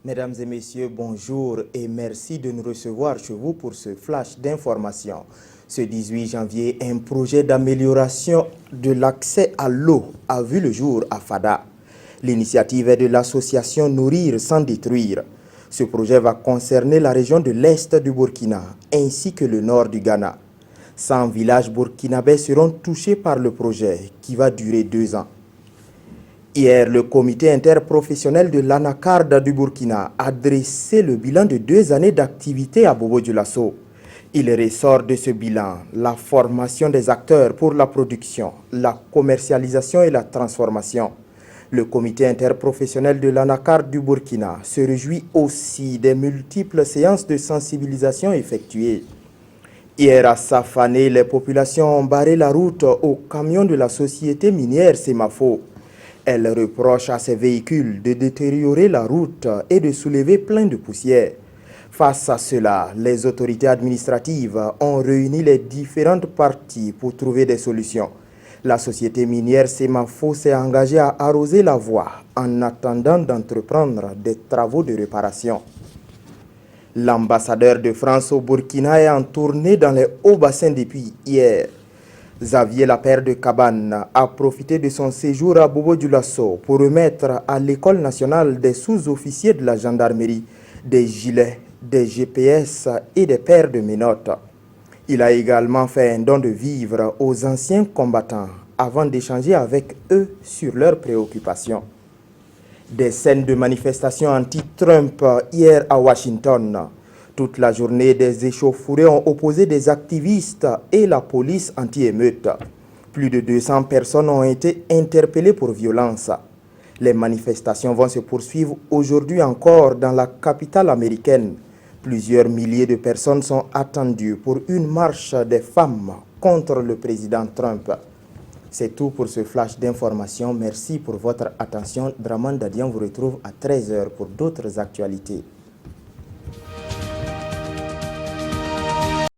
Mesdames et messieurs, bonjour et merci de nous recevoir chez vous pour ce flash d'information. Ce 18 janvier, un projet d'amélioration de l'accès à l'eau a vu le jour à Fada. L'initiative est de l'association Nourrir sans détruire. Ce projet va concerner la région de l'Est du Burkina ainsi que le nord du Ghana. 100 villages burkinabés seront touchés par le projet qui va durer 2 ans. Hier, le comité interprofessionnel de l'Anacarde du Burkina a dressé le bilan de 2 années d'activité à Bobo-Dioulasso. Il ressort de ce bilan la formation des acteurs pour la production, la commercialisation et la transformation. Le comité interprofessionnel de l'Anacarde du Burkina se réjouit aussi des multiples séances de sensibilisation effectuées. Hier à Safané, les populations ont barré la route aux camions de la société minière Semafo. Elle reproche à ces véhicules de détériorer la route et de soulever plein de poussière. Face à cela, les autorités administratives ont réuni les différentes parties pour trouver des solutions. La société minière Semafo s'est engagée à arroser la voie en attendant d'entreprendre des travaux de réparation. L'ambassadeur de France au Burkina est en tournée dans les hauts bassins depuis hier. Xavier Lapère de Cabane a profité de son séjour à Bobo-Dioulasso pour remettre à l'École nationale des sous-officiers de la gendarmerie des gilets, des GPS et des paires de menottes. Il a également fait un don de vivres aux anciens combattants avant d'échanger avec eux sur leurs préoccupations. Des scènes de manifestations anti-Trump hier à Washington. Toute la journée, des échauffourées ont opposé des activistes et la police anti-émeute. Plus de 200 personnes ont été interpellées pour violence. Les manifestations vont se poursuivre aujourd'hui encore dans la capitale américaine. Plusieurs milliers de personnes sont attendues pour une marche des femmes contre le président Trump. C'est tout pour ce flash d'information. Merci pour votre attention. Draman Dadian vous retrouve à 13 h pour d'autres actualités.